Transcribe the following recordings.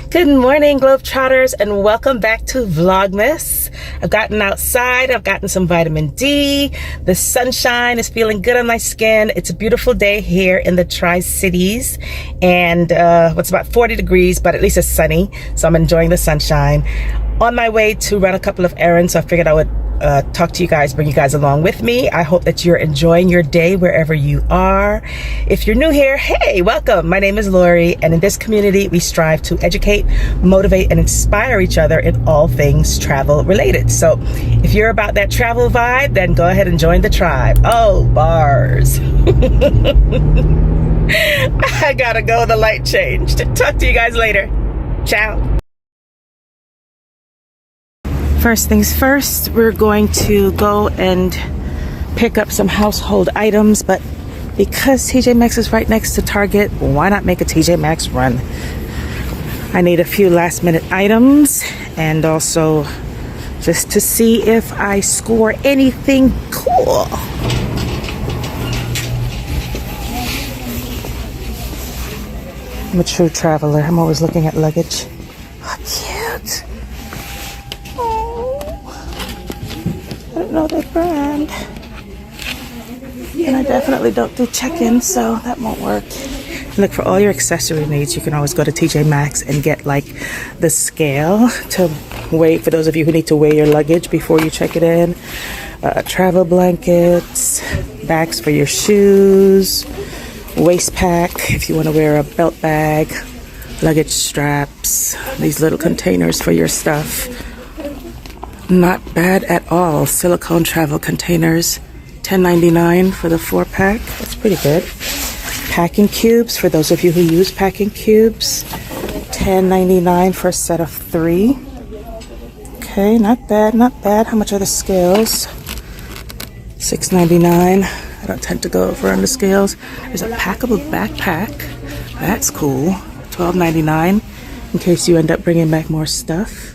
Good morning, Globetrotters, and welcome back to Vlogmas. I've gotten outside, I've gotten some vitamin D. The sunshine is feeling good on my skin. It's a beautiful day here in the Tri-Cities, and it's about 40 degrees, but at least it's sunny, so I'm enjoying the sunshine. On my way to run a couple of errands, so I figured I would talk to you guys, bring you guys along with me. I hope that you're enjoying your day wherever you are. If you're new here, hey, welcome. My name is Lori, and in this community, we strive to educate, motivate, and inspire each other in all things travel related. So if you're about that travel vibe, then go ahead and join the tribe. Oh, bars. I gotta go, the light changed. Talk to you guys later. Ciao. First things first, we're going to go and pick up some household items, but because TJMaxx is right next to Target, why not make a TJMaxx run? I need a few last minute items and also just to see if I score anything cool. I'm a true traveler. I'm always looking at luggage. How cute. I don't know their brand, and I definitely don't do check-in, so that won't work. Look, for all your accessory needs, you can always go to TJMaxx and get like the scale to weigh, for those of you who need to weigh your luggage before you check it in. Travel blankets, bags for your shoes, waist pack if you want to wear a belt bag, luggage straps, these little containers for your stuff. Not bad at all. Silicone travel containers, $10.99 for the 4-pack. That's pretty good. Packing cubes, for those of you who use packing cubes, $10.99 for a set of 3. Okay, not bad, not bad. How much are the scales? $6.99. I don't tend to go over on the scales. There's a packable backpack. That's cool. $12.99 in case you end up bringing back more stuff.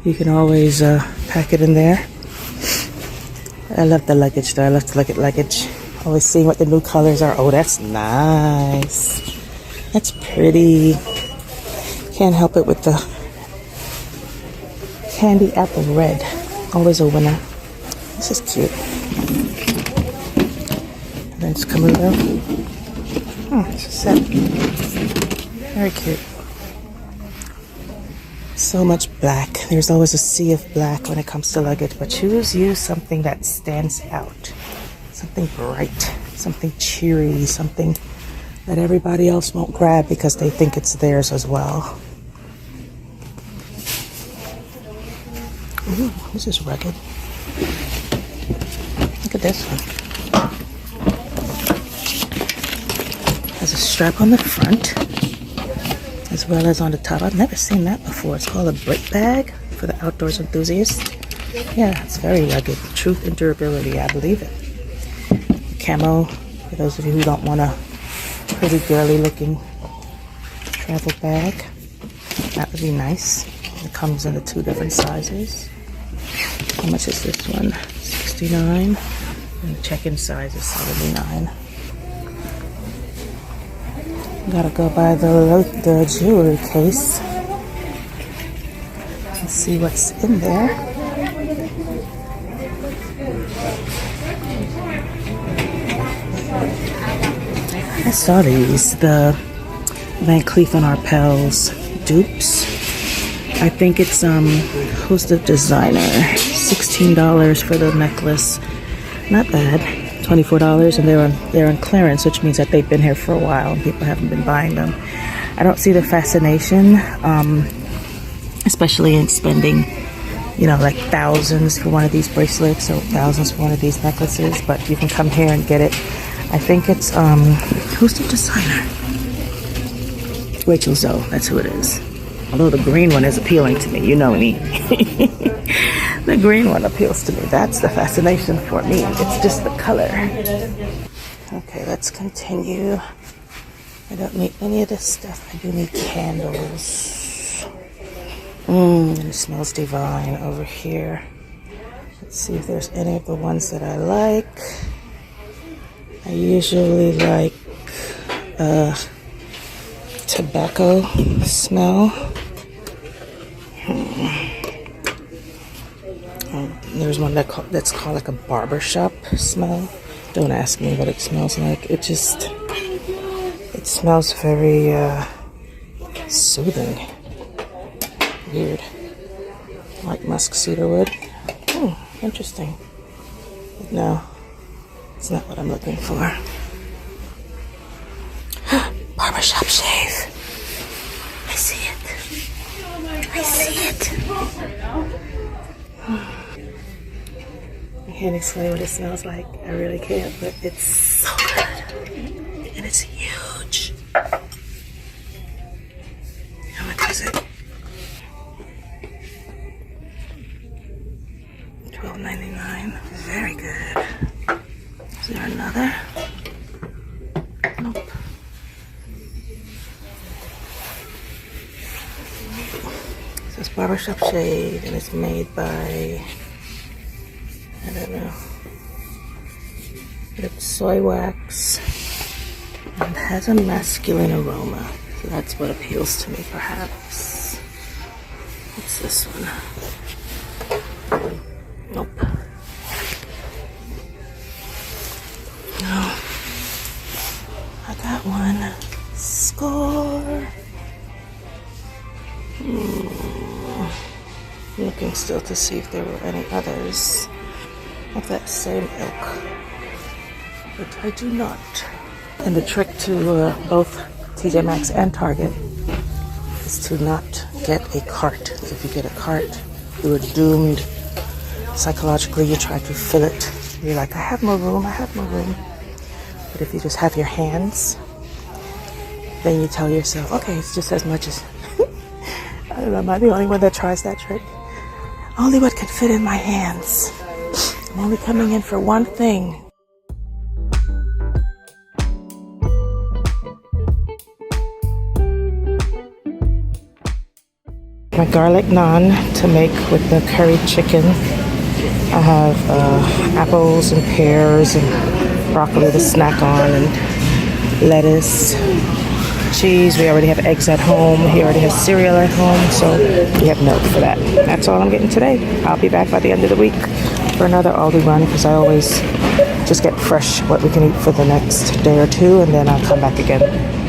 You can always pack it in there. I love the luggage though. I love to look at luggage. Always seeing what the new colors are. Oh, that's nice. That's pretty. Can't help it with the candy apple red. Always a winner. This is cute. And then it's Camuto. It's a set. Very cute. So much black. There's always a sea of black when it comes to luggage, but choose you something that stands out. Something bright, something cheery, something that everybody else won't grab because they think it's theirs as well. Ooh, this is rugged. Look at this one. Has a strap on the front as well as on the top. I've never seen that before. It's called a brick bag for the outdoors enthusiast. Yeah, it's very rugged. Truth and durability, I believe it. Camo, for those of you who don't want a pretty girly looking travel bag. That would be nice. It comes in the 2 different sizes. How much is this one? $69. And the check-in size is $79. Gotta go by the jewelry case and see what's in there. I saw these, the vancleef&arpels dupes. I think it's who's the designer? $16 for the necklace. Not bad. $24, and they're on clearance, which means that they've been here for a while and people haven't been buying them. I don't see the fascination, especially in spending, you know, like thousands for one of these bracelets or thousands for one of these necklaces, but you can come here and get it. I think it's who's the designer? Rachel Zoe, that's who it is. Although the green one is appealing to me, you know me. The green one appeals to me. That's the fascination for me. It's just the color. Okay, let's continue. I don't need any of this stuff. I do need candles. It smells divine over here. Let's see if there's any of the ones that I like. I usually like tobacco smell. There's one that's called like a barbershop smell. Don't ask me what it smells like. It smells very soothing. Weird. Like musk cedarwood. Interesting. But no, it's not what I'm looking for. Barbershop shave. I see it. I see it. I can't explain what it smells like. I really can't, but it's so good. And it's huge. How much is it? $12.99. Very good. Is there another? Nope. So it's barbershop shade, and it's made by, I don't know. It's soy wax and has a masculine aroma. So that's what appeals to me, perhaps. What's this one? Nope. No. I got one. Score. Looking still to see if there were any others of that same ilk. But I do not. And the trick to both TJMaxx and Target is to not get a cart. If you get a cart, you are doomed. Psychologically, you try to fill it. You're like, I have more room, I have more room. But if you just have your hands, then you tell yourself, okay, it's just as much as, I don't know, am I the only one that tries that trick? Only what can fit in my hands. I'm only coming in for one thing. My garlic naan to make with the curried chicken. I have apples and pears and broccoli to snack on, and lettuce, cheese. We already have eggs at home. He already has cereal at home, so we have milk for that. That's all I'm getting today. I'll be back by the end of the week for another Aldi run, because I always just get fresh what we can eat for the next day or two, and then I'll come back again.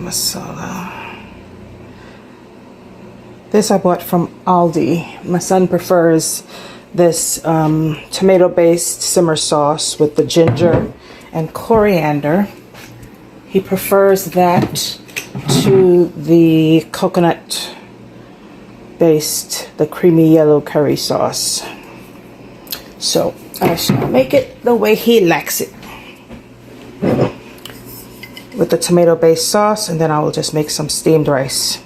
masala. This I bought from Aldi. My son prefers this tomato-based simmer sauce with the ginger and coriander. He prefers that to the coconut-based, the creamy yellow curry sauce. So I shall make it the way he likes it, with the tomato-based sauce, and then I will just make some steamed rice.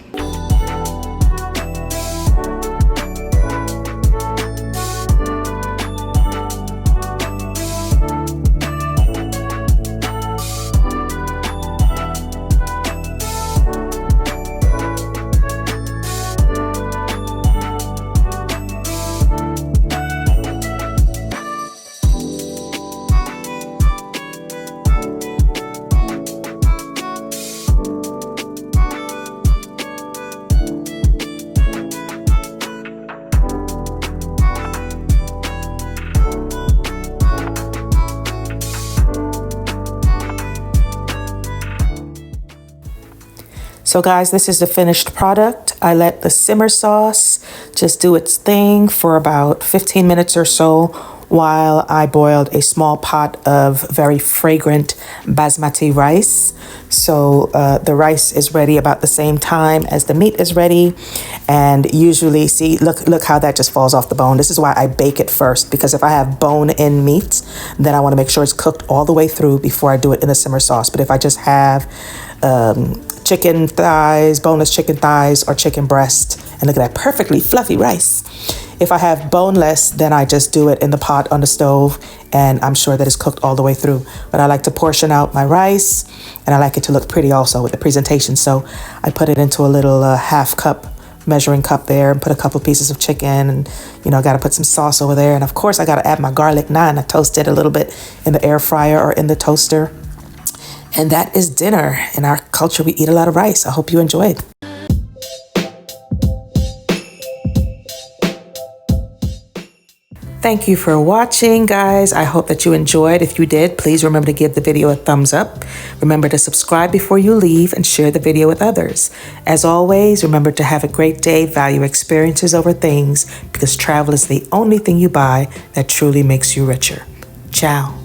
So guys, this is the finished product. I let the simmer sauce just do its thing for about 15 minutes or so while I boiled a small pot of very fragrant basmati rice. So the rice is ready about the same time as the meat is ready. And usually, see, look how that just falls off the bone. This is why I bake it first, because if I have bone-in meats, then I want to make sure it's cooked all the way through before I do it in the simmer sauce. But if I just have chicken thighs, boneless chicken thighs, or chicken breast, and look at that perfectly fluffy rice. If I have boneless, then I just do it in the pot on the stove, and I'm sure that it's cooked all the way through. But I like to portion out my rice, and I like it to look pretty also with the presentation. So I put it into a little half cup measuring cup there, and put a couple pieces of chicken, and got to put some sauce over there. And of course I got to add my garlic naan. I toast it a little bit in the air fryer or in the toaster. And that is dinner. In our culture, we eat a lot of rice. I hope you enjoyed. Thank you for watching, guys. I hope that you enjoyed. If you did, please remember to give the video a thumbs up. Remember to subscribe before you leave and share the video with others. As always, remember to have a great day, value experiences over things, because travel is the only thing you buy that truly makes you richer. Ciao.